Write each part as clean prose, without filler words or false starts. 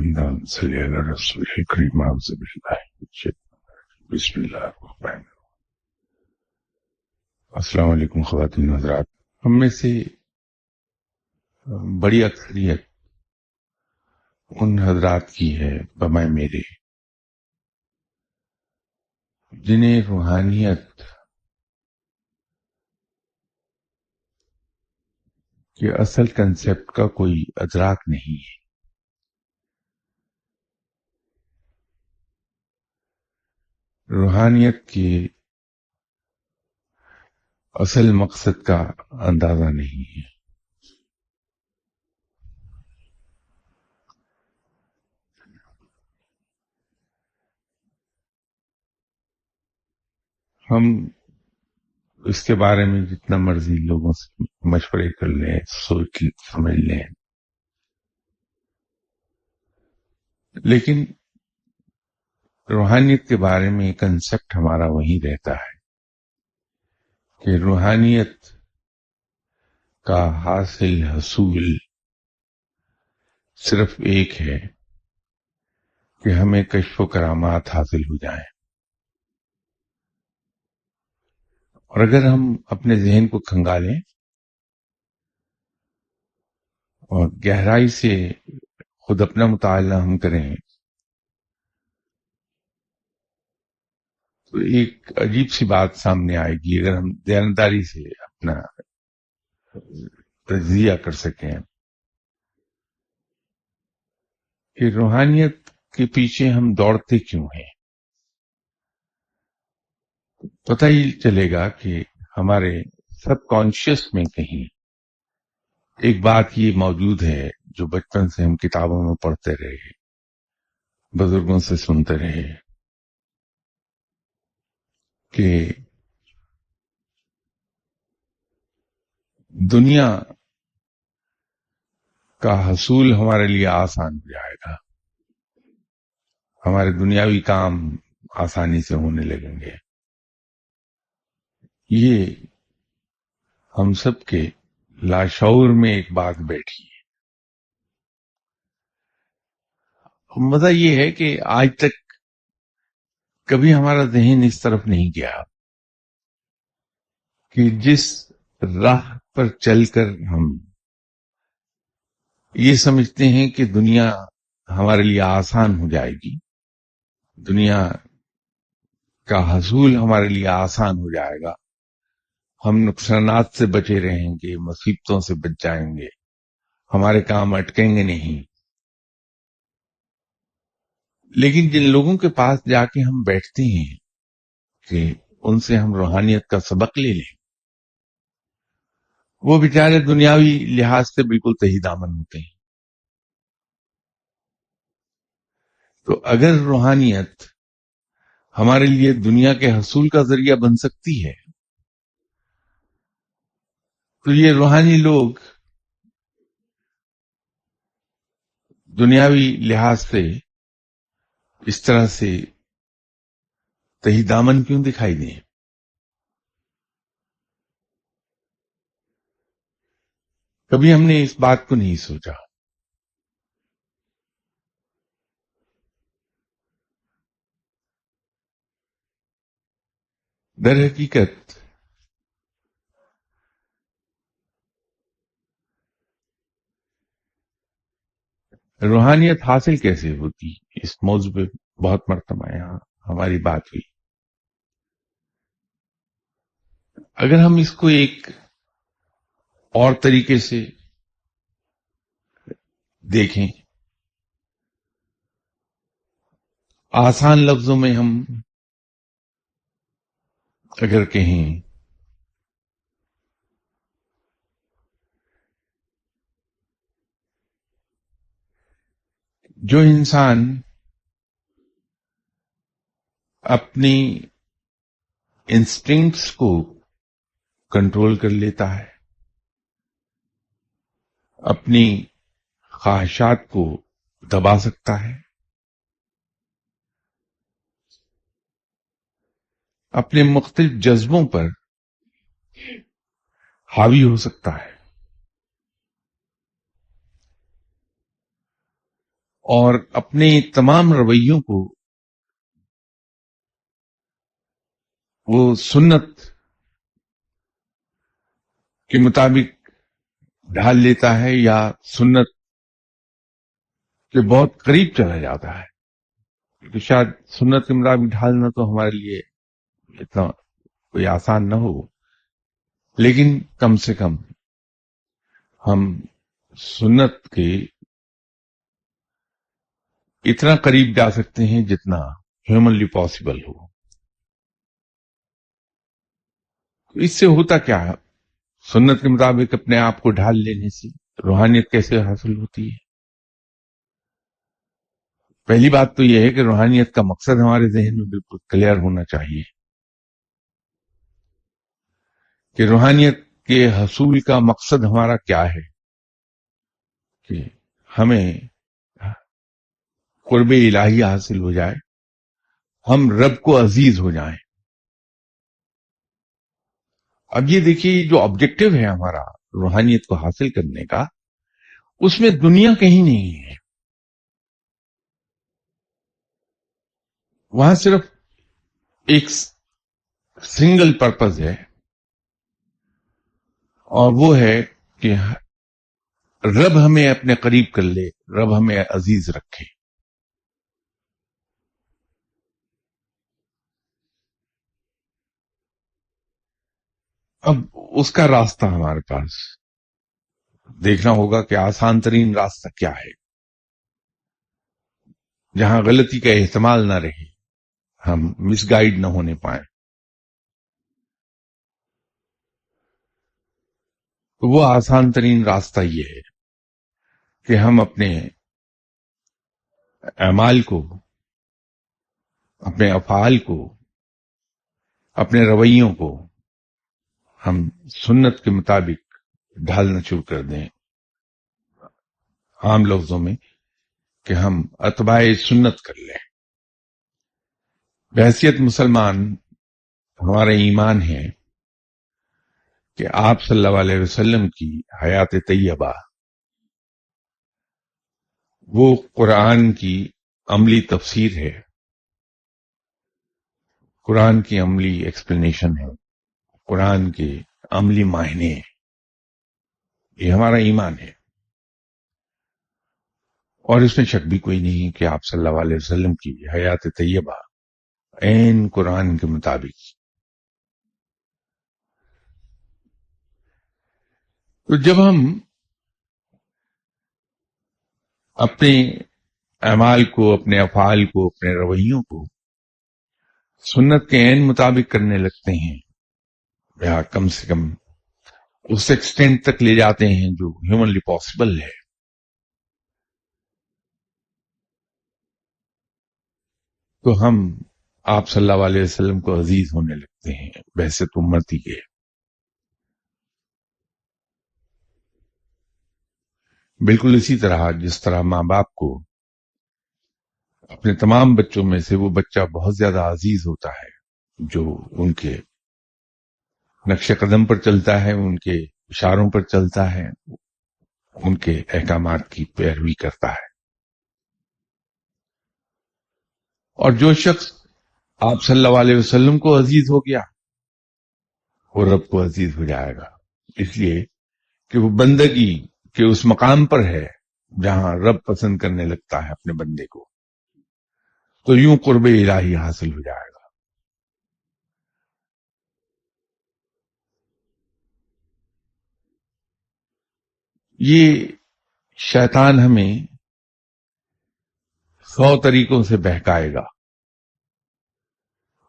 اللهم صل على رسول الكريم اعوذ بالله من الشيطان الرجيم بسم اللہ الرحمن الرحیم. السلام علیکم خواتین و حضرات. ہم میں سے بڑی اکثریت ان حضرات کی ہے بمائے میرے جنہیں روحانیت کے اصل کنسپٹ کا کوئی ادراک نہیں ہے. روحانیت کے اصل مقصد کا اندازہ نہیں ہے. ہم اس کے بارے میں جتنا مرضی لوگوں سے مشورے کر لیں، سوچ سمجھ لیں، لیکن روحانیت کے بارے میں کنسپٹ ہمارا وہی رہتا ہے کہ روحانیت کا حاصل حصول صرف ایک ہے کہ ہمیں کشف و کرامات حاصل ہو جائیں. اور اگر ہم اپنے ذہن کو کھنگالیں اور گہرائی سے خود اپنا مطالعہ ہم کریں تو ایک عجیب سی بات سامنے آئے گی. اگر ہم دیانتداری سے اپنا تجزیہ کر سکیں کہ روحانیت کے پیچھے ہم دوڑتے کیوں ہیں، پتہ ہی چلے گا کہ ہمارے سب کانشیس میں کہیں ایک بات یہ موجود ہے جو بچپن سے ہم کتابوں میں پڑھتے رہے، بزرگوں سے سنتے رہے، کہ دنیا کا حصول ہمارے لیے آسان ہو جائے گا، ہمارے دنیاوی کام آسانی سے ہونے لگیں گے. یہ ہم سب کے لاشعور میں ایک بات بیٹھی ہے. مزہ یہ ہے کہ آج تک کبھی ہمارا ذہن اس طرف نہیں گیا کہ جس راہ پر چل کر ہم یہ سمجھتے ہیں کہ دنیا ہمارے لیے آسان ہو جائے گی، دنیا کا حصول ہمارے لیے آسان ہو جائے گا، ہم نقصانات سے بچے رہیں گے، مصیبتوں سے بچ جائیں گے، ہمارے کام اٹکیں گے نہیں. لیکن جن لوگوں کے پاس جا کے ہم بیٹھتے ہیں کہ ان سے ہم روحانیت کا سبق لے لیں، وہ بیچارے دنیاوی لحاظ سے بالکل تہی دامن ہوتے ہیں. تو اگر روحانیت ہمارے لیے دنیا کے حصول کا ذریعہ بن سکتی ہے تو یہ روحانی لوگ دنیاوی لحاظ سے اس طرح سے تہی دامن کیوں دکھائی دیں؟ کبھی ہم نے اس بات کو نہیں سوچا. در حقیقت روحانیت حاصل کیسے ہوتی، اس موضوع پہ بہت مرتبہ یہاں ہماری بات ہوئی. اگر ہم اس کو ایک اور طریقے سے دیکھیں، آسان لفظوں میں ہم اگر کہیں جو انسان اپنی انسٹنکٹس کو کنٹرول کر لیتا ہے، اپنی خواہشات کو دبا سکتا ہے، اپنے مختلف جذبوں پر حاوی ہو سکتا ہے، اور اپنے تمام رویوں کو وہ سنت کے مطابق ڈھال لیتا ہے یا سنت کے بہت قریب چلا جاتا ہے. کیونکہ شاید سنت کے مطابق ڈھالنا تو ہمارے لیے اتنا کوئی آسان نہ ہو، لیکن کم سے کم ہم سنت کے اتنا قریب جا سکتے ہیں جتنا ہیومنلی پاسبل ہو. اس سے ہوتا کیا ہے؟ سنت کے مطابق اپنے آپ کو ڈھال لینے سے روحانیت کیسے حاصل ہوتی ہے؟ پہلی بات تو یہ ہے کہ روحانیت کا مقصد ہمارے ذہن میں بالکل کلیئر ہونا چاہیے کہ روحانیت کے حصول کا مقصد ہمارا کیا ہے، کہ ہمیں قرب الہی حاصل ہو جائے، ہم رب کو عزیز ہو جائیں. اب یہ دیکھیے، جو آبجیکٹو ہے ہمارا روحانیت کو حاصل کرنے کا، اس میں دنیا کہیں نہیں ہے. وہاں صرف ایک سنگل پرپز ہے، اور وہ ہے کہ رب ہمیں اپنے قریب کر لے، رب ہمیں عزیز رکھے. اب اس کا راستہ ہمارے پاس دیکھنا ہوگا کہ آسان ترین راستہ کیا ہے، جہاں غلطی کا احتمال نہ رہے، ہم مس گائیڈ نہ ہونے پائیں. تو وہ آسان ترین راستہ یہ ہے کہ ہم اپنے اعمال کو، اپنے افعال کو، اپنے رویوں کو ہم سنت کے مطابق ڈھالنا شروع کر دیں. عام لفظوں میں کہ ہم اتباع سنت کر لیں. بحیثیت مسلمان ہمارا ایمان ہے کہ آپ صلی اللہ علیہ وسلم کی حیات طیبہ وہ قرآن کی عملی تفسیر ہے، قرآن کی عملی ایکسپلینیشن ہے، قرآن کے عملی معنی ہیں. یہ ہمارا ایمان ہے، اور اس میں شک بھی کوئی نہیں کہ آپ صلی اللہ علیہ وسلم کی حیات طیبہ عین قرآن کے مطابق. تو جب ہم اپنے اعمال کو، اپنے افعال کو، اپنے رویوں کو سنت کے عین مطابق کرنے لگتے ہیں، یا کم سے کم اس ایکسٹینٹ تک لے جاتے ہیں جو ہیومنلی پاسبل ہے، تو ہم آپ صلی اللہ علیہ وسلم کو عزیز ہونے لگتے ہیں بعثت امتی کے. بالکل اسی طرح جس طرح ماں باپ کو اپنے تمام بچوں میں سے وہ بچہ بہت زیادہ عزیز ہوتا ہے جو ان کے نقش قدم پر چلتا ہے، ان کے اشاروں پر چلتا ہے، ان کے احکامات کی پیروی کرتا ہے. اور جو شخص آپ صلی اللہ علیہ وسلم کو عزیز ہو گیا، وہ رب کو عزیز ہو جائے گا، اس لیے کہ وہ بندگی کے اس مقام پر ہے جہاں رب پسند کرنے لگتا ہے اپنے بندے کو. تو یوں قرب الہی حاصل ہو جائے گا. یہ شیطان ہمیں 100 طریقوں سے بہکائے گا،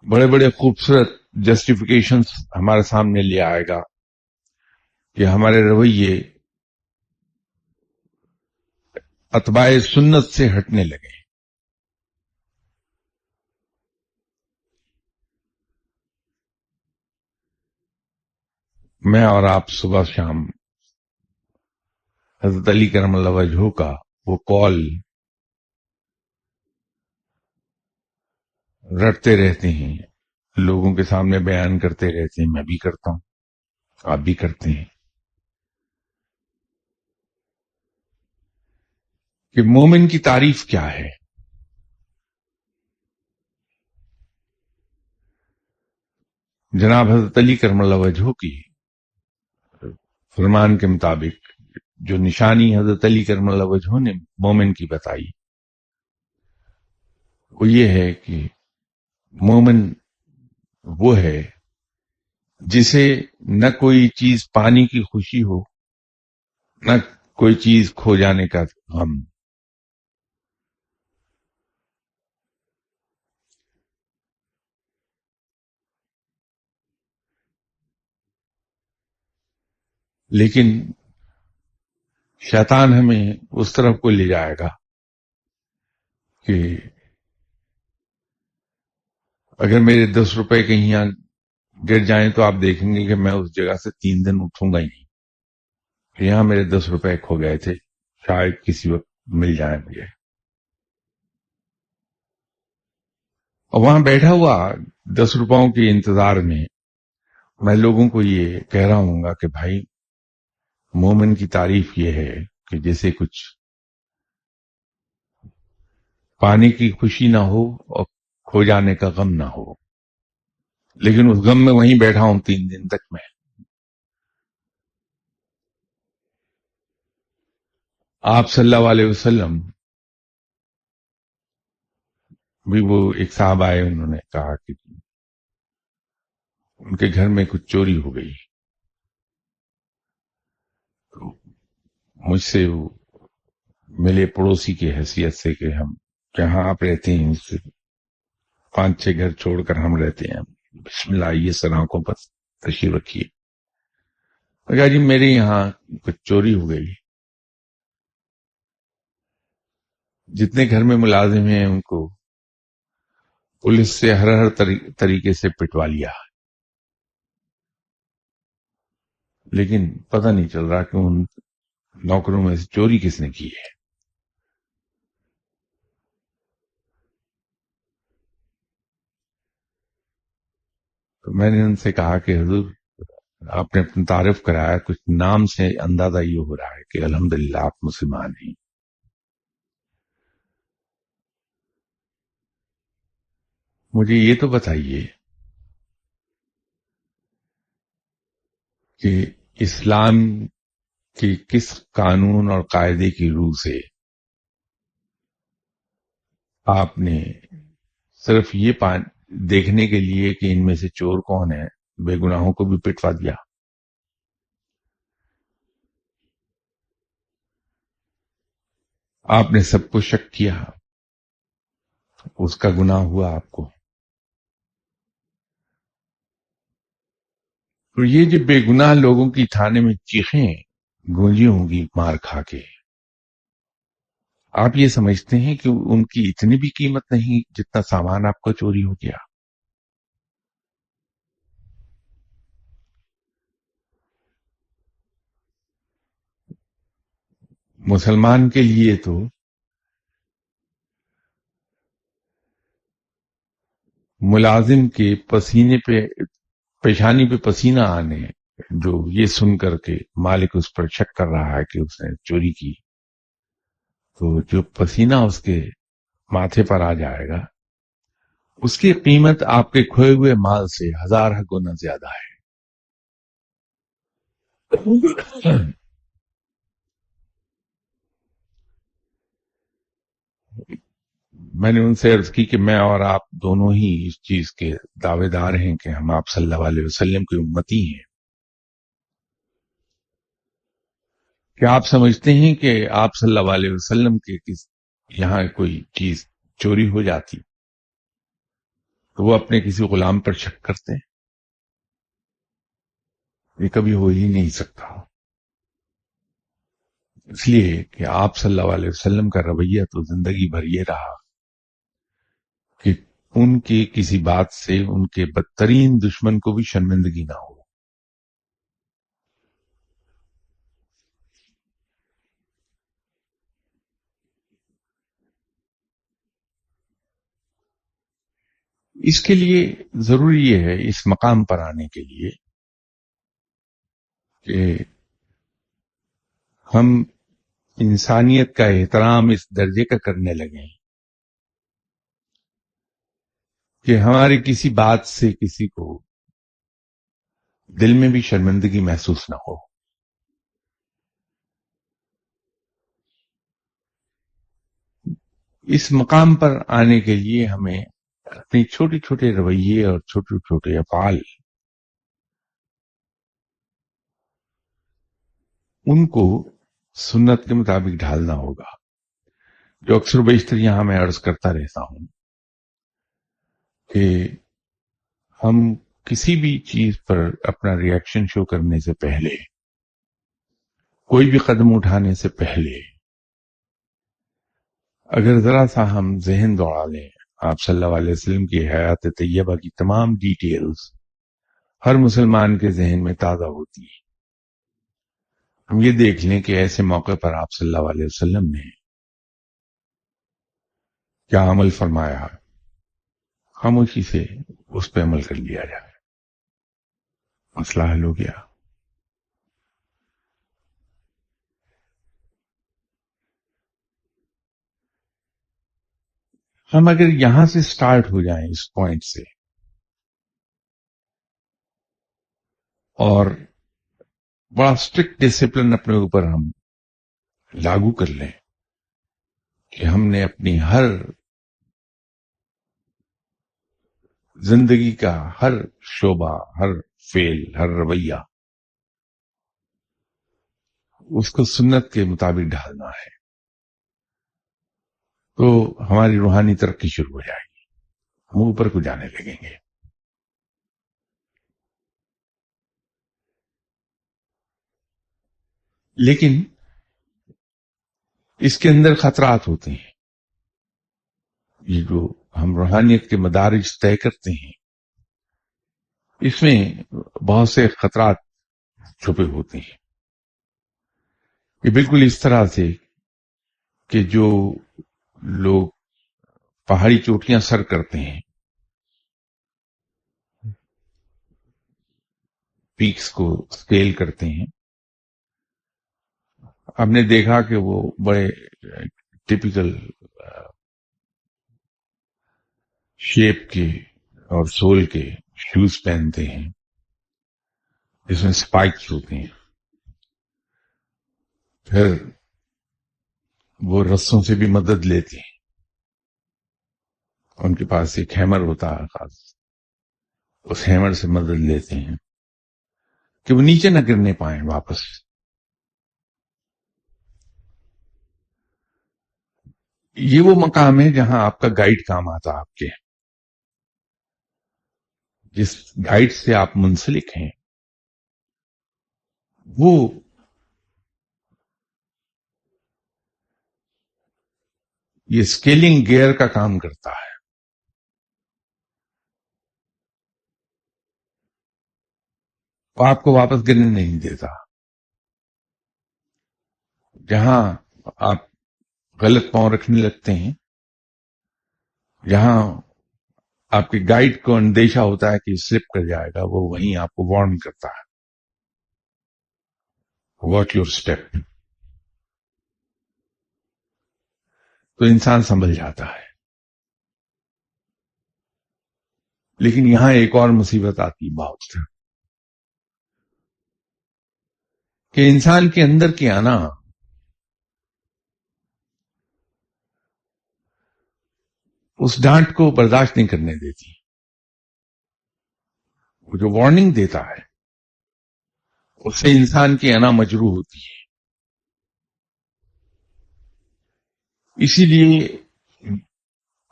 بڑے بڑے خوبصورت جسٹیفیکیشنز ہمارے سامنے لے آئے گا کہ ہمارے رویے اتباع سنت سے ہٹنے لگے. میں اور آپ صبح شام حضرت علی کرم اللہ وجہہ کا وہ کال رٹتے رہتے ہیں، لوگوں کے سامنے بیان کرتے رہتے ہیں. میں بھی کرتا ہوں، آپ بھی کرتے ہیں، کہ مومن کی تعریف کیا ہے. جناب حضرت علی کرم اللہ وجہہ کی فرمان کے مطابق جو نشانی حضرت علی کرم اللہ وجہہ نے مومن کی بتائی وہ یہ ہے کہ مومن وہ ہے جسے نہ کوئی چیز پانے کی خوشی ہو نہ کوئی چیز کھو جانے کا غم. لیکن شیطان ہمیں اس طرف کو لے جائے گا کہ اگر میرے 10 روپے کہیں یہاں گر جائیں تو آپ دیکھیں گے کہ میں اس جگہ سے 3 دن اٹھوں گا ہی نہیں. یہاں میرے 10 روپے کھو گئے تھے، شاید کسی وقت مل جائیں مجھے. اور وہاں بیٹھا ہوا 10 روپوں کے انتظار میں لوگوں کو یہ کہہ رہا ہوں گا کہ بھائی مومن کی تعریف یہ ہے کہ جیسے کچھ پانے کی خوشی نہ ہو اور کھو جانے کا غم نہ ہو، لیکن اس غم میں وہیں بیٹھا ہوں 3 دن تک. میں آپ صلی اللہ علیہ وسلم بھی، وہ ایک صاحب آئے، انہوں نے کہا کہ ان کے گھر میں کچھ چوری ہو گئی. تو مجھ سے وہ ملے پڑوسی کی حیثیت سے کہ ہم جہاں آپ رہتے ہیں اس سے 5-6 گھر چھوڑ کر ہم رہتے ہیں، بسم اللہ آئیے سراخوں پر تشریف رکھیے. کہا جی میرے یہاں کچھ چوری ہو گئی. جتنے گھر میں ملازم ہیں ان کو پولیس سے ہر طریقے سے پٹوا لیا، لیکن پتہ نہیں چل رہا کہ ان نوکروں میں سے چوری کس نے کی ہے. تو میں نے ان سے کہا کہ حضور آپ نے اپنا تعارف کرایا، کچھ نام سے اندازہ یہ ہو رہا ہے کہ الحمدللہ آپ مسلمان ہیں. مجھے یہ تو بتائیے کہ اسلام کے کس قانون اور قاعدے کی روح سے آپ نے صرف یہ دیکھنے کے لیے کہ ان میں سے چور کون ہے بے گناہوں کو بھی پٹوا دیا؟ آپ نے سب کو شک کیا، اس کا گناہ ہوا آپ کو. تو یہ جو بے گناہ لوگوں کی تھانے میں چیخیں گونجی ہوں گی مار کھا کے، آپ یہ سمجھتے ہیں کہ ان کی اتنی بھی قیمت نہیں جتنا سامان آپ کا چوری ہو گیا؟ مسلمان کے لیے تو ملازم کے پسینے پہ، پیشانی پہ پسینہ آنے، جو یہ سن کر کے مالک اس پر شک کر رہا ہے کہ اس نے چوری کی، تو جو پسینہ اس کے ماتھے پر آ جائے گا اس کی قیمت آپ کے کھوئے ہوئے مال سے 1000 گنا زیادہ ہے. میں نے ان سے عرض کی کہ میں اور آپ دونوں ہی اس چیز کے دعوے دار ہیں کہ ہم آپ صلی اللہ علیہ وسلم کی امتی ہیں. کیا آپ سمجھتے ہیں کہ آپ صلی اللہ علیہ وسلم کے یہاں کوئی چیز چوری ہو جاتی تو وہ اپنے کسی غلام پر شک کرتے ہیں؟ یہ کبھی ہو ہی نہیں سکتا. اس لیے کہ آپ صلی اللہ علیہ وسلم کا رویہ تو زندگی بھر یہ رہا کہ ان کی کسی بات سے ان کے بدترین دشمن کو بھی شرمندگی نہ ہو. اس کے لیے ضروری یہ ہے، اس مقام پر آنے کے لیے، کہ ہم انسانیت کا احترام اس درجے کا کرنے لگے ہیں کہ ہماری کسی بات سے کسی کو دل میں بھی شرمندگی محسوس نہ ہو. اس مقام پر آنے کے لیے ہمیں اپنے چھوٹے چھوٹے رویے اور چھوٹے چھوٹے افعال ان کو سنت کے مطابق ڈھالنا ہوگا. جو اکثر بیشتر یہاں میں عرض کرتا رہتا ہوں کہ ہم کسی بھی چیز پر اپنا ری ایکشن شو کرنے سے پہلے، کوئی بھی قدم اٹھانے سے پہلے، اگر ذرا سا ہم ذہن دوڑا لیں آپ صلی اللہ علیہ وسلم کی حیات طیبہ کی تمام ڈیٹیلز ہر مسلمان کے ذہن میں تازہ ہوتی ہیں. ہم یہ دیکھ لیں کہ ایسے موقع پر آپ صلی اللہ علیہ وسلم نے کیا عمل فرمایا، خاموشی سے اس پہ عمل کر لیا جائے، مسئلہ حل ہو گیا. ہم اگر یہاں سے سٹارٹ ہو جائیں اس پوائنٹ سے اور بڑا اسٹرکٹ ڈسپلن اپنے اوپر ہم لاگو کر لیں کہ ہم نے اپنی ہر زندگی کا ہر شعبہ، ہر فعل، ہر رویہ اس کو سنت کے مطابق ڈھالنا ہے، تو ہماری روحانی ترقی شروع ہو جائے گی، ہم اوپر کو جانے لگیں گے. لیکن اس کے اندر خطرات ہوتے ہیں. یہ جو ہم روحانیت کے مدارج طے کرتے ہیں اس میں بہت سے خطرات چھپے ہوتے ہیں. یہ بالکل اس طرح سے کہ جو لوگ پہاڑی چوٹیاں سر کرتے ہیں، پیکس کو اسکیل کرتے ہیں، ہم نے دیکھا کہ وہ بڑے ٹپیکل شیپ کے اور سول کے شوز پہنتے ہیں جس میں سپائکس ہوتے ہیں. پھر وہ رسوں سے بھی مدد لیتے ہیں، ان کے پاس ایک ہیمر ہوتا ہے خاص، اس ہیمر سے مدد لیتے ہیں کہ وہ نیچے نہ گرنے پائیں واپس. یہ وہ مقام ہے جہاں آپ کا گائیڈ کام آتا، آپ کے جس گائیڈ سے آپ منسلک ہیں وہ یہ اسکیلنگ گیئر کا کام کرتا ہے. وہ آپ کو واپس گرنے نہیں دیتا. جہاں آپ غلط پاؤں رکھنے لگتے ہیں، جہاں آپ کے گائیڈ کو اندیشہ ہوتا ہے کہ سلپ کر جائے گا، وہ وہیں آپ کو وارن کرتا ہے، واچ یور اسٹیپ. تو انسان سنبھل جاتا ہے. لیکن یہاں ایک اور مصیبت آتی بہت، کہ انسان کے اندر کی انا اس ڈانٹ کو برداشت نہیں کرنے دیتی. وہ جو وارننگ دیتا ہے اس سے انسان کی انا مجروح ہوتی ہے. اسی لیے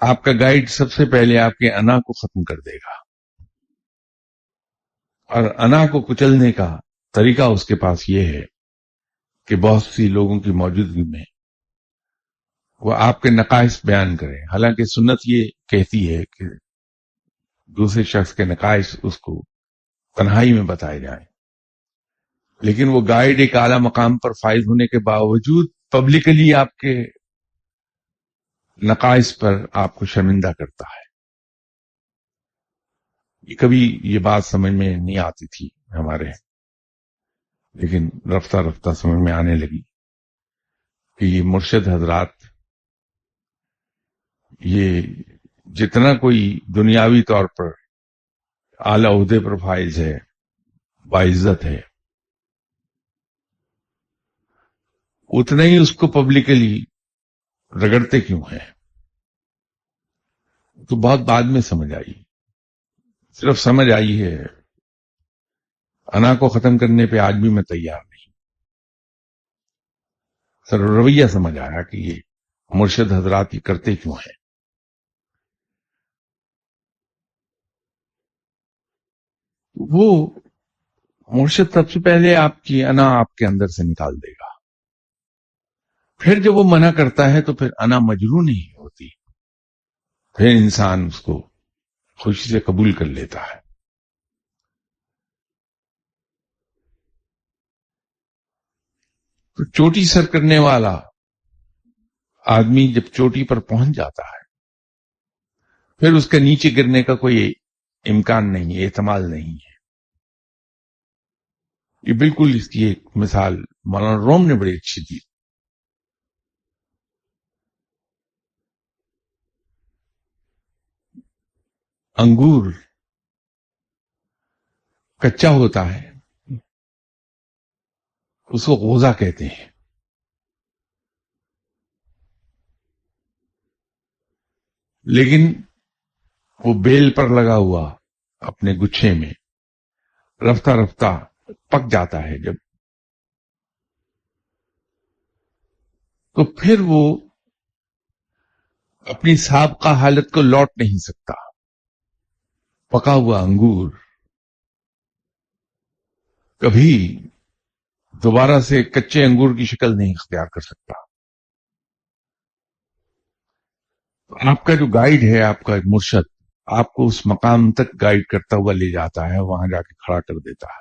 آپ کا گائیڈ سب سے پہلے آپ کے انا کو ختم کر دے گا، اور انا کو کچلنے کا طریقہ اس کے پاس یہ ہے کہ بہت سی لوگوں کی موجودگی میں وہ آپ کے نقائص بیان کرے. حالانکہ سنت یہ کہتی ہے کہ دوسرے شخص کے نقائص اس کو تنہائی میں بتائے جائیں، لیکن وہ گائیڈ ایک اعلیٰ مقام پر فائز ہونے کے باوجود پبلکلی آپ کے نقائص پر آپ کو شرمندہ کرتا ہے. کبھی یہ بات سمجھ میں نہیں آتی تھی ہمارے، لیکن رفتہ رفتہ سمجھ میں آنے لگی کہ یہ مرشد حضرات، یہ جتنا کوئی دنیاوی طور پر اعلی عہدے پر فائز ہے، باعزت ہے، اتنا ہی اس کو پبلکلی رگڑتے کیوں ہیں؟ تو بہت بعد میں سمجھ آئی، صرف سمجھ آئی ہے انا کو ختم کرنے پہ آج بھی میں تیار نہیں. سر رویہ سمجھ آیا کہ یہ مرشد حضرات یہ کرتے کیوں ہیں. وہ مرشد سب سے پہلے آپ کی انا آپ کے اندر سے نکال دے گا، پھر جب وہ منع کرتا ہے تو پھر انا مجروح نہیں ہوتی، پھر انسان اس کو خوشی سے قبول کر لیتا ہے. تو چوٹی سر کرنے والا آدمی جب چوٹی پر پہنچ جاتا ہے پھر اس کے نیچے گرنے کا کوئی امکان نہیں ہے، احتمال نہیں ہے. یہ بالکل اس کی ایک مثال مولانا روم نے بڑی اچھی دی. انگور کچا ہوتا ہے، اس کو غوزہ کہتے ہیں، لیکن وہ بیل پر لگا ہوا اپنے گچھے میں رفتہ رفتہ پک جاتا ہے جب، تو پھر وہ اپنی سابقہ حالت کو لوٹ نہیں سکتا. پکا ہوا انگور کبھی دوبارہ سے کچے انگور کی شکل نہیں اختیار کر سکتا. آپ کا جو گائیڈ ہے، آپ کا مرشد، آپ کو اس مقام تک گائیڈ کرتا ہوا لے جاتا ہے، وہاں جا کے کھڑا کر دیتا ہے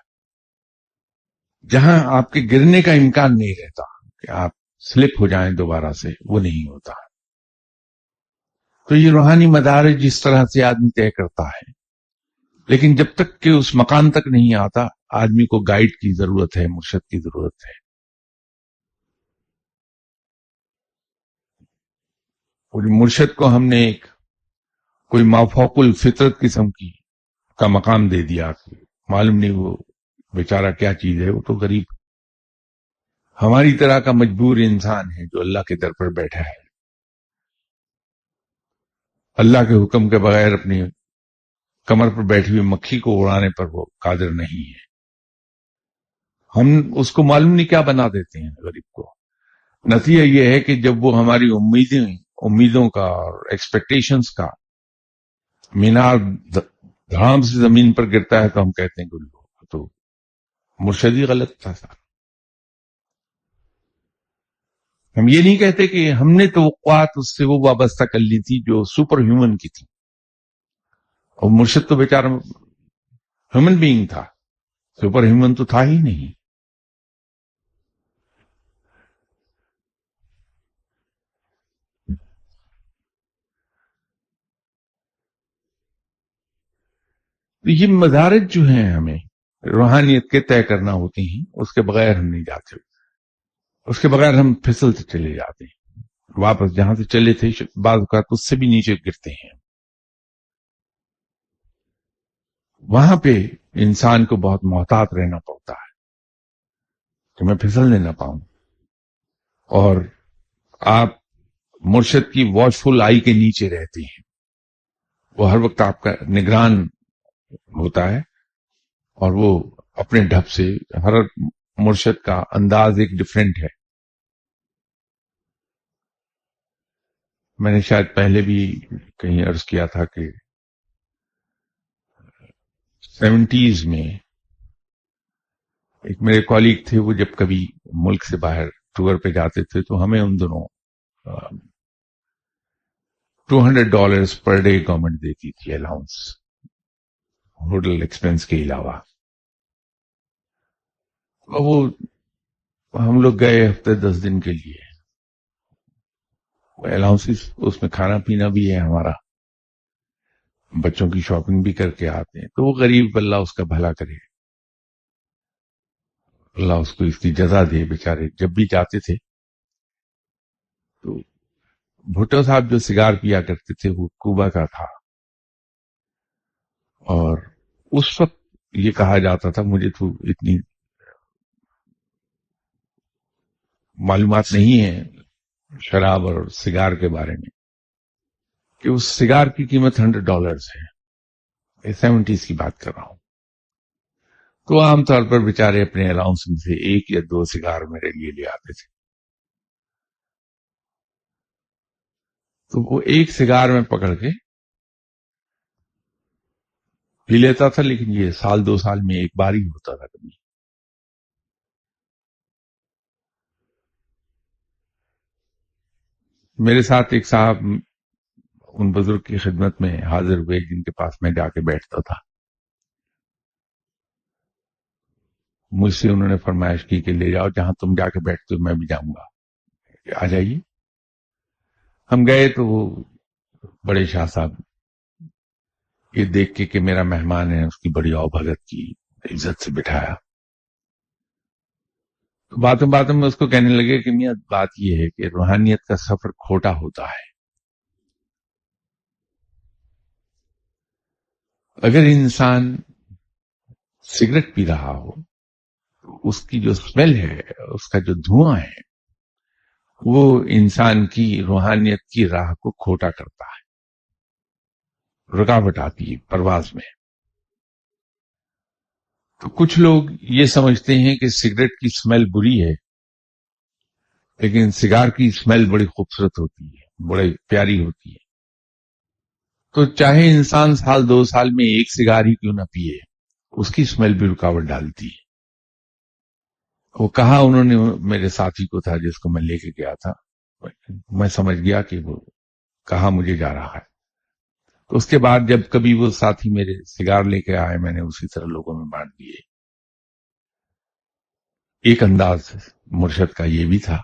جہاں آپ کے گرنے کا امکان نہیں رہتا کہ آپ سلپ ہو جائیں دوبارہ سے، وہ نہیں ہوتا. تو یہ روحانی مدارج جس طرح سے آدمی طے کرتا ہے، لیکن جب تک کہ اس مقام تک نہیں آتا آدمی کو گائیڈ کی ضرورت ہے، مرشد کی ضرورت ہے. اور مرشد کو ہم نے ایک کوئی مافوق الفطرت قسم کا مقام دے دیا، معلوم نہیں وہ بیچارہ کیا چیز ہے، وہ تو غریب ہماری طرح کا مجبور انسان ہے جو اللہ کے در پر بیٹھا ہے، اللہ کے حکم کے بغیر اپنی کمر پر بیٹھی ہوئی مکھی کو اڑانے پر وہ قادر نہیں ہے. ہم اس کو معلوم نہیں کیا بنا دیتے ہیں غریب کو. نتیجہ یہ ہے کہ جب وہ ہماری امیدوں کا اور ایکسپیکٹیشنز کا مینار دھڑام سے زمین پر گرتا ہے تو ہم کہتے ہیں کہ تو مرشد ہی غلط تھا. ہم یہ نہیں کہتے کہ ہم نے توقعات اس سے وہ وابستہ کر لی تھی جو سپر ہیومن کی تھی، اور مرشد تو بیچارہ ہیومن بینگ تھا، سپر ہیومن تو تھا ہی نہیں. یہ مدارج جو ہیں ہمیں روحانیت کے طے کرنا ہوتی ہیں، اس کے بغیر ہم نہیں جاتے، اس کے بغیر ہم پھسلتے چلے جاتے ہیں، واپس جہاں سے چلے تھے بعض اوقات اس سے بھی نیچے گرتے ہیں. وہاں پہ انسان کو بہت محتاط رہنا پڑتا ہے کہ میں پھسلنے نہ پاؤں. اور آپ مرشد کی واچ فل آئی کے نیچے رہتے ہیں، وہ ہر وقت آپ کا نگران ہوتا ہے، اور وہ اپنے ڈھب سے، ہر مرشد کا انداز ایک ڈیفرنٹ ہے. میں نے شاید پہلے بھی کہیں عرض کیا تھا کہ 70s میں ایک میرے کالیگ تھے، وہ جب کبھی ملک سے باہر ٹور پہ جاتے تھے تو ہمیں ان دنوں $200 پر ڈے گورنمنٹ دیتی تھی الاؤنس، ہوٹل ایکسپینس کے علاوہ. وہ ہم لوگ گئے ہفتے 10 دن کے لیے، الاؤنس اس میں کھانا پینا بھی ہے ہمارا، بچوں کی شاپنگ بھی کر کے آتے ہیں. تو وہ غریب، اللہ اس کا بھلا کرے، اللہ اس کو اس کی جزا دے. بیچارے جب بھی جاتے تھے تو بھٹو صاحب جو سگار پیا کرتے تھے وہ کوبا کا تھا، اور اس وقت یہ کہا جاتا تھا، مجھے تو اتنی معلومات نہیں ہے شراب اور سگار کے بارے میں، کہ اس سگار کی قیمت $100 ہے، 70s کی بات کر رہا ہوں۔ تو عام طور پر بیچارے اپنے الاؤنس میں سے 1 یا 2 سگار میرے لیے لے آتے تھے، تو وہ 1 سگار میں پکڑ کے پی لیتا تھا، لیکن یہ 1-2 سال میں ایک بار ہی ہوتا تھا کبھی۔ میرے ساتھ ایک صاحب ان بزرگ کی خدمت میں حاضر ہوئے جن کے پاس میں جا کے بیٹھتا تھا، مجھ سے انہوں نے فرمائش کی کہ لے جاؤ جہاں تم جا کے بیٹھتے ہو میں بھی جاؤں گا، آ جائیے۔ ہم گئے تو وہ بڑے شاہ صاحب یہ دیکھ کے کہ میرا مہمان ہے، اس کی بڑی او بھگت کی، عزت سے بٹھایا۔ تو باتوں باتوں میں اس کو کہنے لگے کہ میاں بات یہ ہے کہ روحانیت کا سفر کھوٹا ہوتا ہے، اگر انسان سگریٹ پی رہا ہو تو اس کی جو اسمیل ہے، اس کا جو دھواں ہے، وہ انسان کی روحانیت کی راہ کو کھوٹا کرتا ہے، رکاوٹ آتی ہے پرواز میں۔ تو کچھ لوگ یہ سمجھتے ہیں کہ سگریٹ کی اسمیل بری ہے، لیکن سگار کی اسمیل بڑی خوبصورت ہوتی ہے، بڑی پیاری ہوتی ہے۔ تو چاہے انسان 1-2 سال میں 1 سگار ہی کیوں نہ پیے، اس کی اسمیل بھی رکاوٹ ڈالتی ہے۔ وہ کہا انہوں نے میرے ساتھی کو تھا جس کو میں لے کے گیا تھا، میں سمجھ گیا کہ وہ کہاں مجھے جا رہا ہے۔ تو اس کے بعد جب کبھی وہ ساتھی میرے سگار لے کے آئے، میں نے اسی طرح لوگوں میں بانٹ دیے۔ ایک انداز مرشد کا یہ بھی تھا۔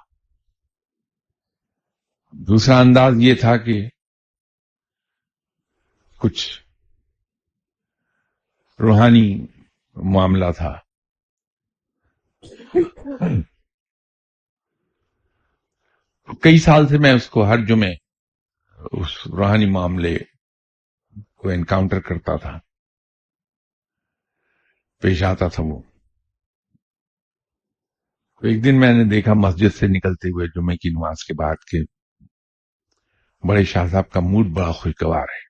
دوسرا انداز یہ تھا کہ کچھ روحانی معاملہ تھا۔ کئی سال سے میں اس کو ہر جمعے اس روحانی معاملے کو انکاؤنٹر کرتا تھا، پیش آتا تھا وہ۔ تو ایک دن میں نے دیکھا مسجد سے نکلتے ہوئے جمعے کی نماز کے بعد کہ بڑے شاہ صاحب کا موڈ بڑا خوشگوار ہے۔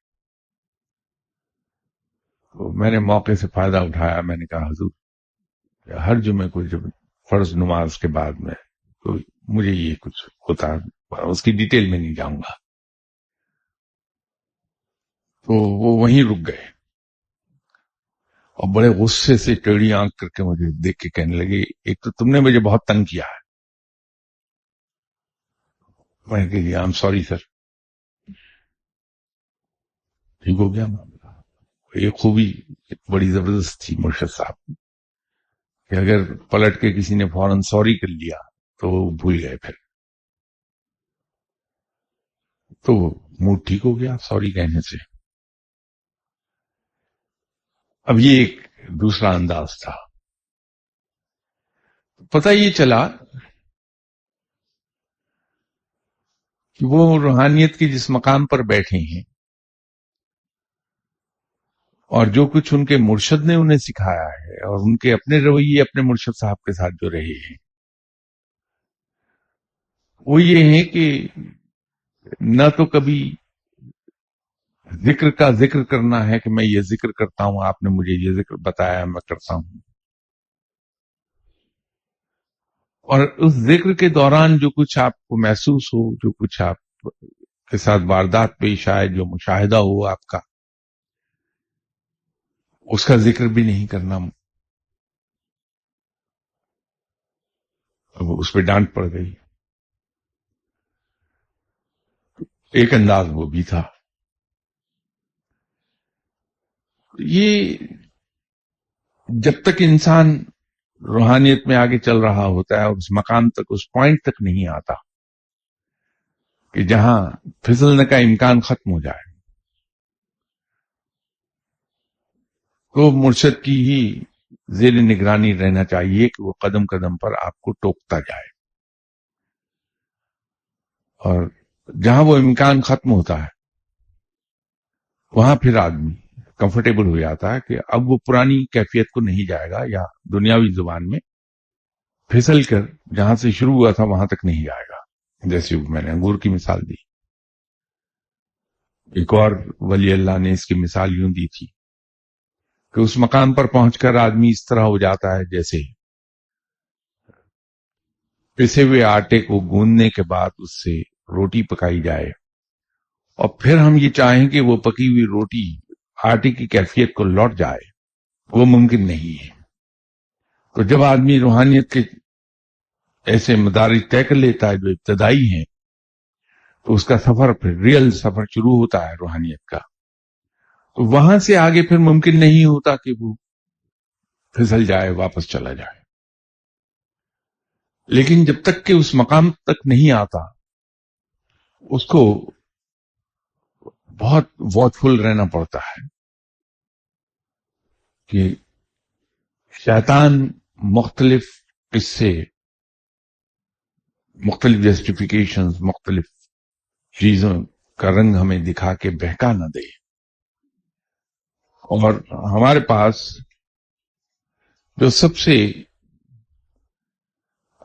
تو میں نے موقع سے فائدہ اٹھایا، میں نے کہا حضور ہر جمعے کو جب فرض نماز کے بعد میں تو مجھے یہ کچھ ہوتا ہے، اس کی ڈیٹیل میں نہیں جاؤں گا۔ تو وہ وہیں رک گئے اور بڑے غصے سے ٹیڑھی آنکھ کر کے مجھے دیکھ کے کہنے لگے ایک تو تم نے مجھے بہت تنگ کیا ہے۔ میں نے کہا آئی ایم سوری سر، ٹھیک ہو گیا معاملہ۔ یہ خوبی بڑی زبردست تھی مرشد صاحب کہ اگر پلٹ کے کسی نے فوراً سوری کر لیا تو وہ بھول گئے، پھر تو موڈ ٹھیک ہو گیا سوری کہنے سے۔ اب یہ ایک دوسرا انداز تھا۔ پتہ یہ چلا کہ وہ روحانیت کے جس مقام پر بیٹھے ہیں اور جو کچھ ان کے مرشد نے انہیں سکھایا ہے اور ان کے اپنے رویے اپنے مرشد صاحب کے ساتھ جو رہے ہیں، وہ یہ ہے کہ نہ تو کبھی ذکر کا ذکر کرنا ہے کہ میں یہ ذکر کرتا ہوں، آپ نے مجھے یہ ذکر بتایا میں کرتا ہوں، اور اس ذکر کے دوران جو کچھ آپ کو محسوس ہو، جو کچھ آپ کے ساتھ واردات پیش آئے، جو مشاہدہ ہو آپ کا، اس کا ذکر بھی نہیں کرنا۔ اس پہ ڈانٹ پڑ گئی۔ ایک انداز وہ بھی تھا۔ یہ جب تک انسان روحانیت میں آگے چل رہا ہوتا ہے اور اس مقام تک، اس پوائنٹ تک نہیں آتا کہ جہاں پھسلنے کا امکان ختم ہو جائے، تو مرشد کی ہی زیر نگرانی رہنا چاہیے کہ وہ قدم قدم پر آپ کو ٹوکتا جائے۔ اور جہاں وہ امکان ختم ہوتا ہے وہاں پھر آدمی کنفرٹیبل ہو جاتا ہے کہ اب وہ پرانی کیفیت کو نہیں جائے گا، یا دنیاوی زبان میں پھسل کر جہاں سے شروع ہوا تھا وہاں تک نہیں جائے گا. جیسے میں نے انگور کی مثال دی، ایک اور ولی اللہ نے اس کی مثال یوں دی تھی کہ اس مقام پر پہنچ کر آدمی اس طرح ہو جاتا ہے جیسے پسے ہوئے آٹے کو گوندنے کے بعد اس سے روٹی پکائی جائے، اور پھر ہم یہ چاہیں کہ وہ پکی ہوئی روٹی آٹے کی کیفیت کو لوٹ جائے، وہ ممکن نہیں ہے. تو جب آدمی روحانیت کے ایسے مدارج طے کر لیتا ہے جو ابتدائی ہیں، تو اس کا سفر پھر ریئل سفر شروع ہوتا ہے روحانیت کا. تو وہاں سے آگے پھر ممکن نہیں ہوتا کہ وہ پھسل جائے، واپس چلا جائے. لیکن جب تک کہ اس مقام تک نہیں آتا اس کو بہت واچفل رہنا پڑتا ہے کہ شیطان مختلف قصے، مختلف جسٹیفیکیشنز، مختلف چیزوں کا رنگ ہمیں دکھا کے بہکا نہ دے. اور ہمارے پاس جو سب سے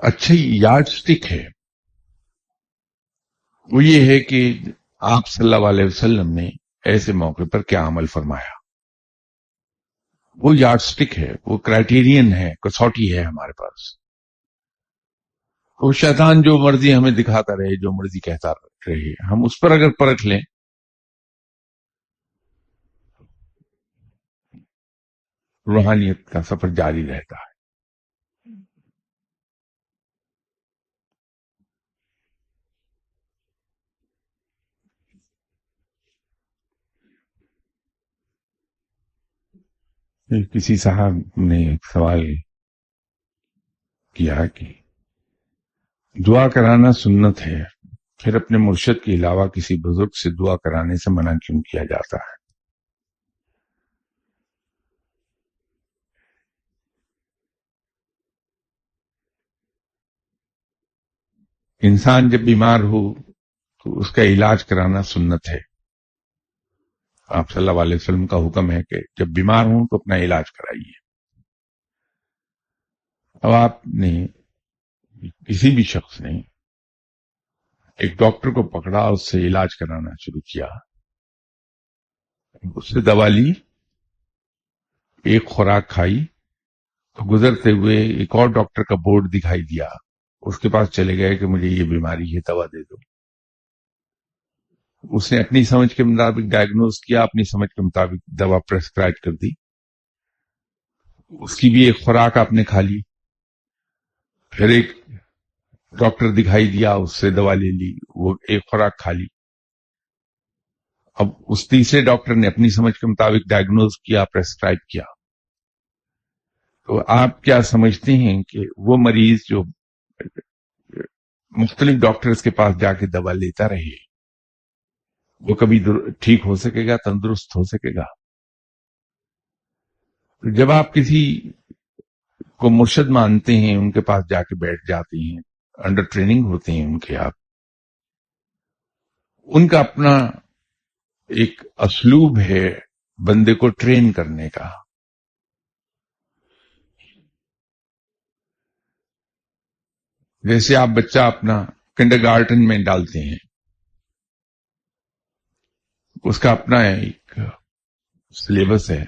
اچھی یارڈ سٹک ہے وہ یہ ہے کہ آپ صلی اللہ علیہ وسلم نے ایسے موقع پر کیا عمل فرمایا. وہ یارڈ سٹک ہے، وہ کرائٹیرین ہے، کسوٹی ہے ہمارے پاس. وہ شیطان جو مرضی ہمیں دکھاتا رہے، جو مرضی کہتا رہے، ہم اس پر اگر پرکھ لیں روحانیت کا سفر جاری رہتا ہے. کسی صاحب نے ایک سوال کیا کہ دعا کرانا سنت ہے، پھر اپنے مرشد کے علاوہ کسی بزرگ سے دعا کرانے سے منع کیوں کیا جاتا ہے؟ انسان جب بیمار ہو تو اس کا علاج کرانا سنت ہے. آپ صلی اللہ علیہ وسلم کا حکم ہے کہ جب بیمار ہوں تو اپنا علاج کرائیے. اب آپ نے، کسی بھی شخص نے ایک ڈاکٹر کو پکڑا، اس سے علاج کرانا شروع کیا، اس سے دوا لی، ایک خوراک کھائی، تو گزرتے ہوئے ایک اور ڈاکٹر کا بورڈ دکھائی دیا، اس کے پاس چلے گئے کہ مجھے یہ بیماری ہے، دوا دے دو. اس نے اپنی سمجھ کے مطابق ڈائگنوز کیا، اپنی سمجھ کے مطابق دوا پرسکرائب کر دی، اس کی بھی ایک خوراک آپ نے کھا لی. پھر ایک ڈاکٹر دکھائی دیا، اس سے دوا لے لی، وہ ایک خوراک کھا لی. اب اس تیسرے ڈاکٹر نے اپنی سمجھ کے مطابق ڈائگنوز کیا، پرسکرائب کیا. تو آپ کیا سمجھتے ہیں کہ وہ مریض جو مختلف ڈاکٹرز کے پاس جا کے دوا لیتا رہے، وہ کبھی ٹھیک ہو سکے گا، تندرست ہو سکے گا؟ جب آپ کسی کو مرشد مانتے ہیں، ان کے پاس جا کے بیٹھ جاتے ہیں، انڈر ٹریننگ ہوتے ہیں ان کے، آپ ان کا اپنا ایک اسلوب ہے بندے کو ٹرین کرنے کا. جیسے آپ بچہ اپنا کنڈر گارٹن میں ڈالتے ہیں، اس کا اپنا ایک سلیبس ہے،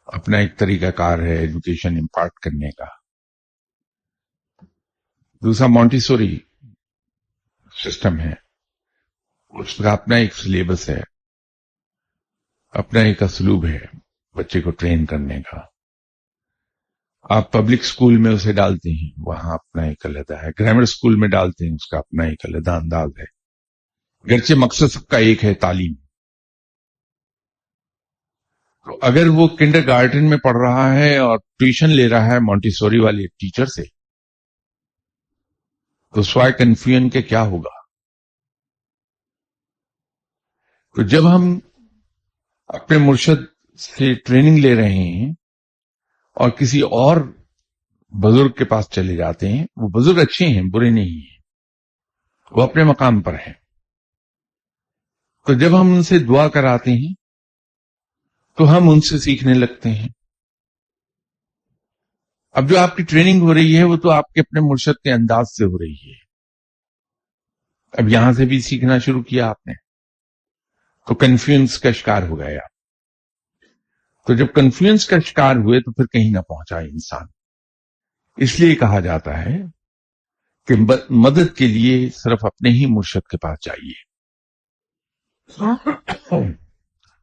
اپنا ایک طریقہ کار ہے ایجوکیشن امپارٹ کرنے کا. دوسرا مونٹیسوری سسٹم ہے، اس کا اپنا ایک سلیبس ہے، اپنا ایک اسلوب ہے بچے کو ٹرین کرنے کا. آپ پبلک سکول میں اسے ڈالتے ہیں، وہاں اپنا ایک علیحدہ ہے. گرامر سکول میں ڈالتے ہیں، اس کا اپنا ایک علیحدہ انداز ہے. گرچہ مقصد سب کا ایک ہے، تعلیم. تو اگر وہ کنڈر گارٹن میں پڑھ رہا ہے اور ٹیوشن لے رہا ہے مونٹیسوری والے ٹیچر سے، تو سوائے کنفیوژن کے کیا ہوگا؟ تو جب ہم اپنے مرشد سے ٹریننگ لے رہے ہیں اور کسی اور بزرگ کے پاس چلے جاتے ہیں، وہ بزرگ اچھے ہیں، برے نہیں ہیں، وہ اپنے مقام پر ہیں. تو جب ہم ان سے دعا کراتے ہیں تو ہم ان سے سیکھنے لگتے ہیں. اب جو آپ کی ٹریننگ ہو رہی ہے وہ تو آپ کے اپنے مرشد کے انداز سے ہو رہی ہے. اب یہاں سے بھی سیکھنا شروع کیا آپ نے تو کنفیوژن کا شکار ہو گئے آپ. تو جب کنفیوژن کا شکار ہوئے تو پھر کہیں نہ پہنچا انسان. اس لیے کہا جاتا ہے کہ مدد کے لیے صرف اپنے ہی مرشد کے پاس جائیے.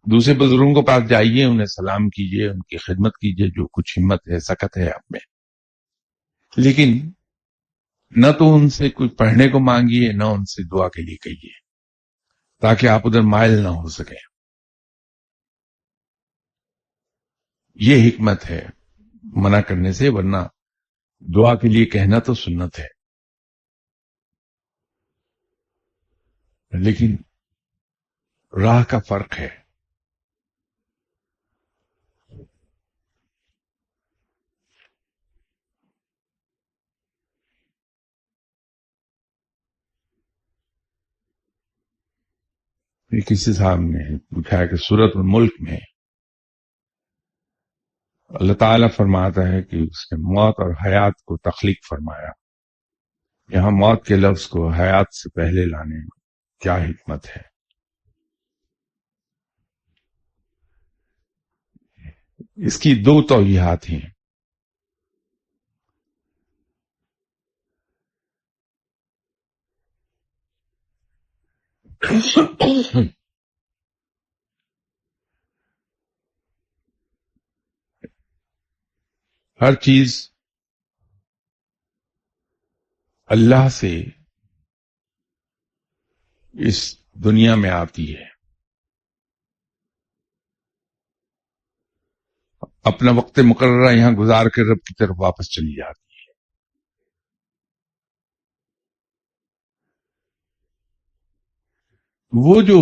دوسرے بزرگوں کے پاس جائیے، انہیں سلام کیجیے، ان کی خدمت کیجیے جو کچھ ہمت ہے، سکت ہے آپ میں، لیکن نہ تو ان سے کوئی پڑھنے کو مانگیے نہ ان سے دعا کے لیے کہیے، تاکہ آپ ادھر مائل نہ ہو سکیں. یہ حکمت ہے منع کرنے سے، ورنہ دعا کے لیے کہنا تو سنت ہے. لیکن راہ کا فرق ہے. کسی صاحب نے پوچھا ہے کہ سورۃ الملک میں اللہ تعالیٰ فرماتا ہے کہ اس نے موت اور حیات کو تخلیق فرمایا. یہاں موت کے لفظ کو حیات سے پہلے لانے میں کیا حکمت ہے؟ اس کی دو توجیہات ہیں. ہر چیز اللہ سے اس دنیا میں آتی ہے، اپنا وقت مقررہ یہاں گزار کر رب کی طرف واپس چلی جاتی ہے. وہ جو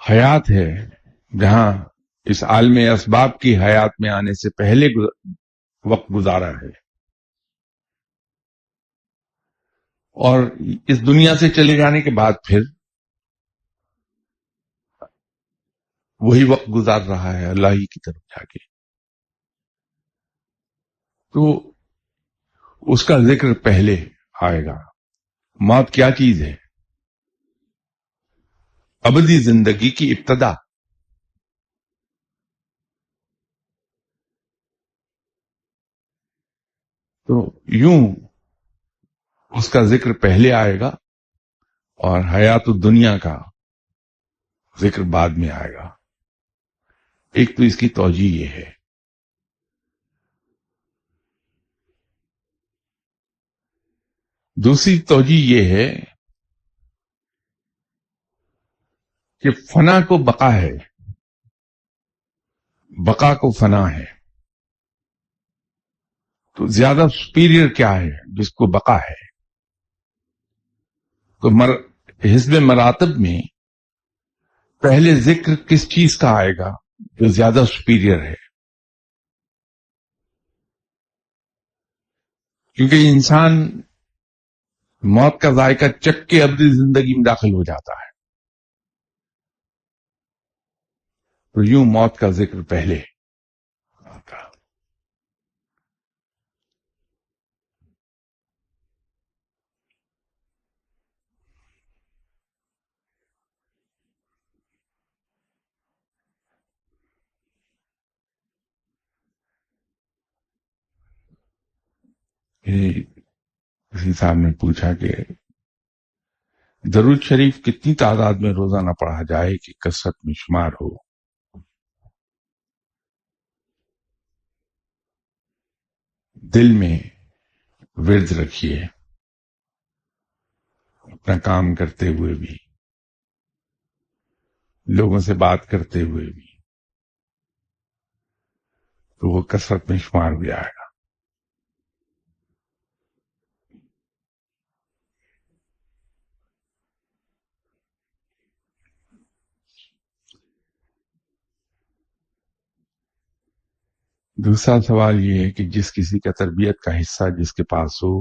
حیات ہے جہاں اس عالم اسباب کی حیات میں آنے سے پہلے وقت گزارا ہے اور اس دنیا سے چلے جانے کے بعد پھر وہی وقت گزار رہا ہے اللہ ہی کی طرف جا کے، تو اس کا ذکر پہلے آئے گا. موت کیا چیز ہے؟ ابدی زندگی کی ابتدا. تو یوں اس کا ذکر پہلے آئے گا اور حیات الدنیا کا ذکر بعد میں آئے گا. ایک تو اس کی توجیہ یہ ہے. دوسری توجیہ یہ ہے کہ فنا کو بقا ہے، بقا کو فنا ہے. تو زیادہ سپیریئر کیا ہے جس کو بقا ہے؟ تو حزب مراتب میں پہلے ذکر کس چیز کا آئے گا جو زیادہ سپیریئر ہے؟ کیونکہ انسان موت کا ذائقہ چکھ کے ابدی زندگی میں داخل ہو جاتا ہے، تو یوں موت کا ذکر پہلے آتا. کسی صاحب نے پوچھا کہ درود شریف کتنی تعداد میں روزانہ پڑھا جائے کہ کثرت میں شمار ہو؟ دل میں ورد رکھیے، اپنا کام کرتے ہوئے بھی، لوگوں سے بات کرتے ہوئے بھی، تو وہ کثرت میں شمار ہو جائے گا. دوسرا سوال یہ ہے کہ جس کسی کا تربیت کا حصہ جس کے پاس ہو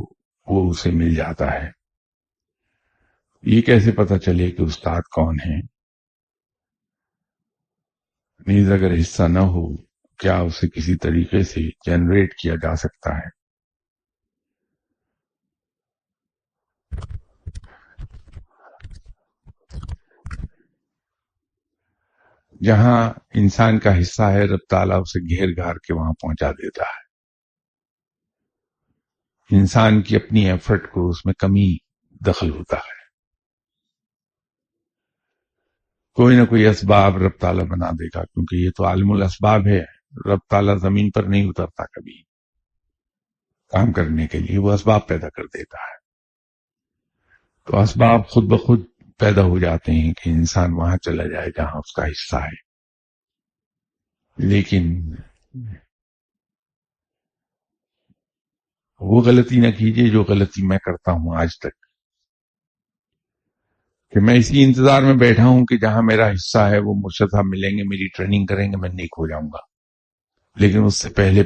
وہ اسے مل جاتا ہے. یہ کیسے پتہ چلے کہ استاد کون ہے؟ نیز اگر حصہ نہ ہو کیا اسے کسی طریقے سے جنریٹ کیا جا سکتا ہے؟ جہاں انسان کا حصہ ہے رب تعالیٰ اسے گھیر گھار کے وہاں پہنچا دیتا ہے. انسان کی اپنی ایفرٹ کو اس میں کمی دخل ہوتا ہے. کوئی نہ کوئی اسباب رب تعالیٰ بنا دے گا، کیونکہ یہ تو عالم الاسباب ہے. رب تعالیٰ زمین پر نہیں اترتا کبھی کام کرنے کے لیے، وہ اسباب پیدا کر دیتا ہے. تو اسباب خود بخود پیدا ہو جاتے ہیں کہ انسان وہاں چلا جائے جہاں اس کا حصہ ہے. لیکن وہ غلطی نہ کیجیے جو غلطی میں کرتا ہوں آج تک، کہ میں اسی انتظار میں بیٹھا ہوں کہ جہاں میرا حصہ ہے وہ مرشد صاحب ملیں گے، میری ٹریننگ کریں گے، میں نیک ہو جاؤں گا. لیکن اس سے پہلے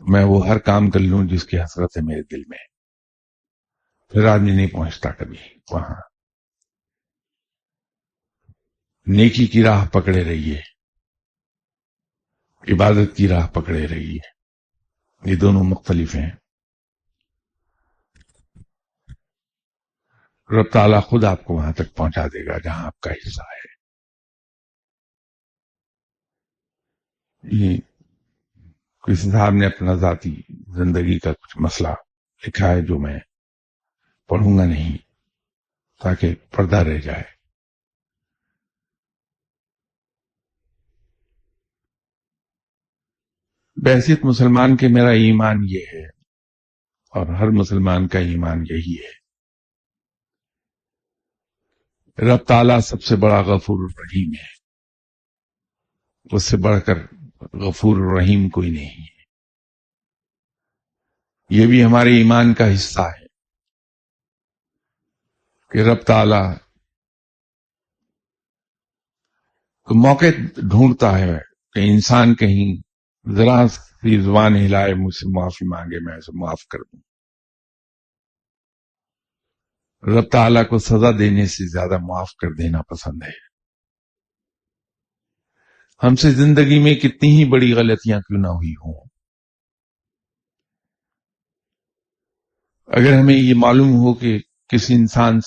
میں وہ ہر کام کر لوں جس کی حسرت ہے میرے دل میں. پھر آدمی نہیں پہنچتا کبھی وہاں. نیکی کی راہ پکڑے رہیے، عبادت کی راہ پکڑے رہیے، یہ دونوں مختلف ہیں. رب تعالیٰ خود آپ کو وہاں تک پہنچا دے گا جہاں آپ کا حصہ ہے. یہ کسی صاحب نے اپنا ذاتی زندگی کا کچھ مسئلہ لکھا ہے جو میں پڑھوں گا نہیں تاکہ پردہ رہ جائے. بحیثیت مسلمان کے میرا ایمان یہ ہے، اور ہر مسلمان کا ایمان یہی ہے، رب تعالیٰ سب سے بڑا غفور الرحیم ہے. اس سے بڑھ کر غفور الرحیم کوئی نہیں ہے. یہ بھی ہمارے ایمان کا حصہ ہے کہ رب تعالیٰ تو موقع ڈھونڈتا ہے کہ انسان کہیں ذرا سی زبان ہلائے، مجھ سے معافی مانگے، میں اسے معاف کر دوں. رب تعالیٰ کو سزا دینے سے زیادہ معاف کر دینا پسند ہے. ہم سے زندگی میں کتنی ہی بڑی غلطیاں کیوں نہ ہوئی ہوں، اگر ہمیں یہ معلوم ہو کہ کس انسان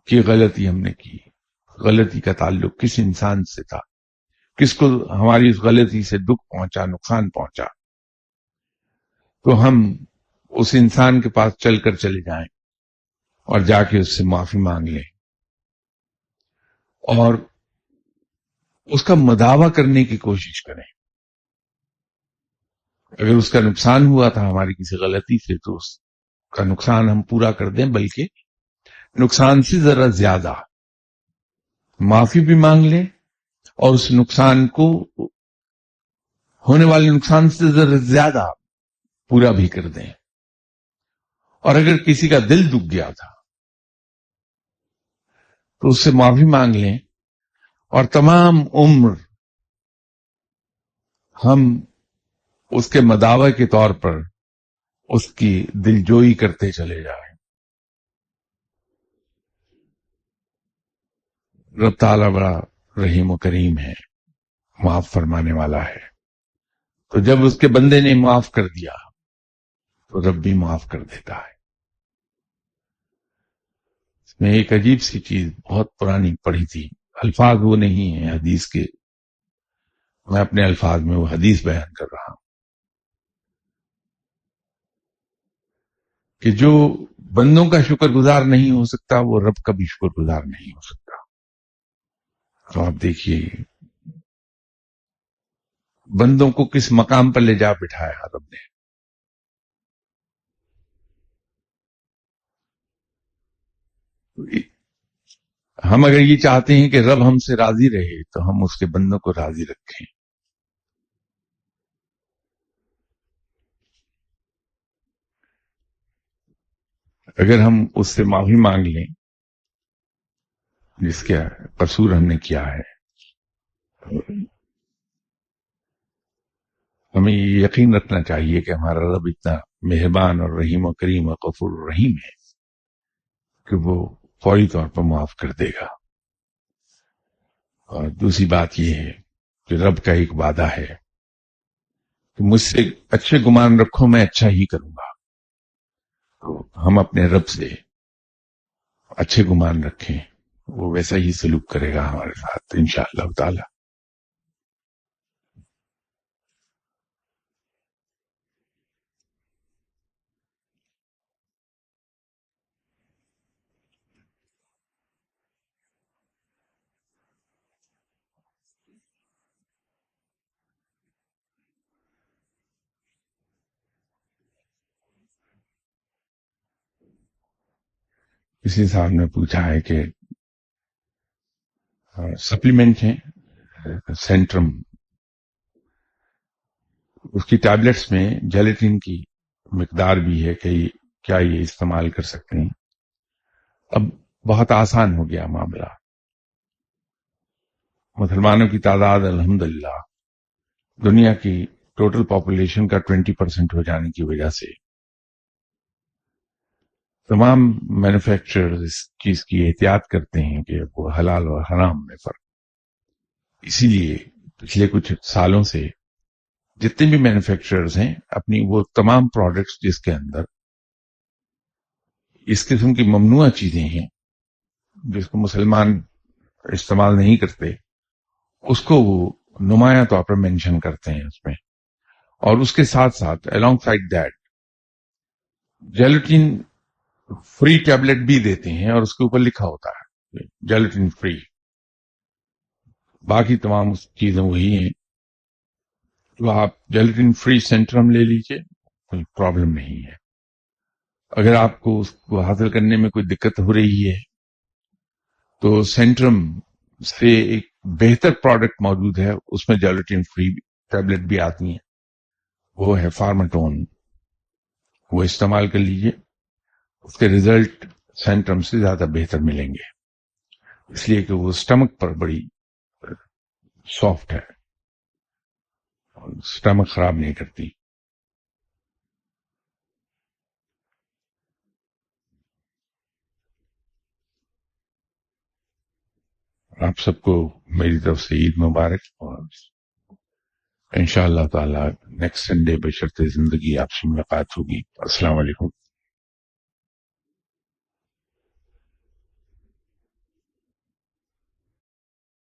کی غلطی ہم نے کی، غلطی کا تعلق کس انسان سے تھا، کس کو ہماری اس غلطی سے دکھ پہنچا، نقصان پہنچا، تو ہم اس انسان کے پاس چل کر چلے جائیں اور جا کے اس سے معافی مانگ لیں اور اس کا مداوع کرنے کی کوشش کریں. اگر اس کا نقصان ہوا تھا ہماری کسی غلطی سے تو اس کا نقصان ہم پورا کر دیں، بلکہ نقصان سے ذرا زیادہ معافی بھی مانگ لیں اور اس نقصان کو، ہونے والے نقصان سے ذرا زیادہ پورا بھی کر دیں. اور اگر کسی کا دل دکھ گیا تھا تو اس سے معافی مانگ لیں اور تمام عمر ہم اس کے مداوع کے طور پر اس کی دلجوئی کرتے چلے جائیں. رب تعالیٰ بڑا رحیم و کریم ہے، معاف فرمانے والا ہے. تو جب اس کے بندے نے معاف کر دیا تو رب بھی معاف کر دیتا ہے. اس میں ایک عجیب سی چیز بہت پرانی پڑھی تھی، الفاظ وہ نہیں ہیں حدیث کے، میں اپنے الفاظ میں وہ حدیث بیان کر رہا ہوں کہ جو بندوں کا شکر گزار نہیں ہو سکتا وہ رب کا بھی شکر گزار نہیں ہو سکتا. تو آپ دیکھیے بندوں کو کس مقام پر لے جا بٹھایا رب نے. ہم اگر یہ چاہتے ہیں کہ رب ہم سے راضی رہے تو ہم اس کے بندوں کو راضی رکھیں. اگر ہم اس سے معافی مانگ لیں جس کا قصور ہم نے کیا ہے، ہمیں یہ یقین رکھنا چاہیے کہ ہمارا رب اتنا مہربان اور رحیم و کریم و غفور رحیم ہے کہ وہ فوری طور پر معاف کر دے گا. اور دوسری بات یہ ہے کہ رب کا ایک وعدہ ہے کہ مجھ سے اچھے گمان رکھو، میں اچھا ہی کروں گا. تو ہم اپنے رب سے اچھے گمان رکھیں، وہ ویسا ہی سلوک کرے گا ہمارے ساتھ انشاءاللہ تعالی. کسی صاحب نے پوچھا ہے کہ سپلیمنٹ ہیں سینٹرم، اس کی ٹیبلٹس میں جیلیٹن کی مقدار بھی ہے کہ کیا یہ استعمال کر سکتے ہیں؟ اب بہت آسان ہو گیا معاملہ. مسلمانوں کی تعداد الحمدللہ دنیا کی ٹوٹل پاپولیشن کا 20% ہو جانے کی وجہ سے تمام مینوفیکچرر اس چیز کی احتیاط کرتے ہیں کہ وہ حلال اور حرام میں فرق. اسی لیے پچھلے کچھ سالوں سے جتنے بھی مینوفیکچررز ہیں اپنی وہ تمام پروڈکٹس جس کے اندر اس قسم کی ممنوع چیزیں ہیں جس کو مسلمان استعمال نہیں کرتے، اس کو وہ نمایاں طور پر مینشن کرتے ہیں اس میں. اور اس کے ساتھ ساتھ along side that gelatine free tablet بھی دیتے ہیں اور اس کے اوپر لکھا ہوتا ہے جیلیٹن فری. باقی تمام چیزیں وہی ہیں. تو آپ جیلیٹن فری سینٹرم لے لیجئے، کوئی پرابلم نہیں ہے. اگر آپ کو اس کو حاصل کرنے میں کوئی دقت ہو رہی ہے تو سینٹرم سے ایک بہتر پروڈکٹ موجود ہے، اس میں جیلیٹن فری ٹیبلٹ بھی آتی ہیں، وہ ہے فارماٹون. وہ استعمال کر لیجئے، اس کے ریزلٹ سینٹرم سے زیادہ بہتر ملیں گے، اس لیے کہ وہ سٹمک پر بڑی سافٹ ہے، سٹمک خراب نہیں کرتی. آپ سب کو میری طرف سے عید مبارک، اور انشاءاللہ تعالی نیکسٹ سنڈے بشرط زندگی آپ سے ملاقات ہوگی. السلام علیکم.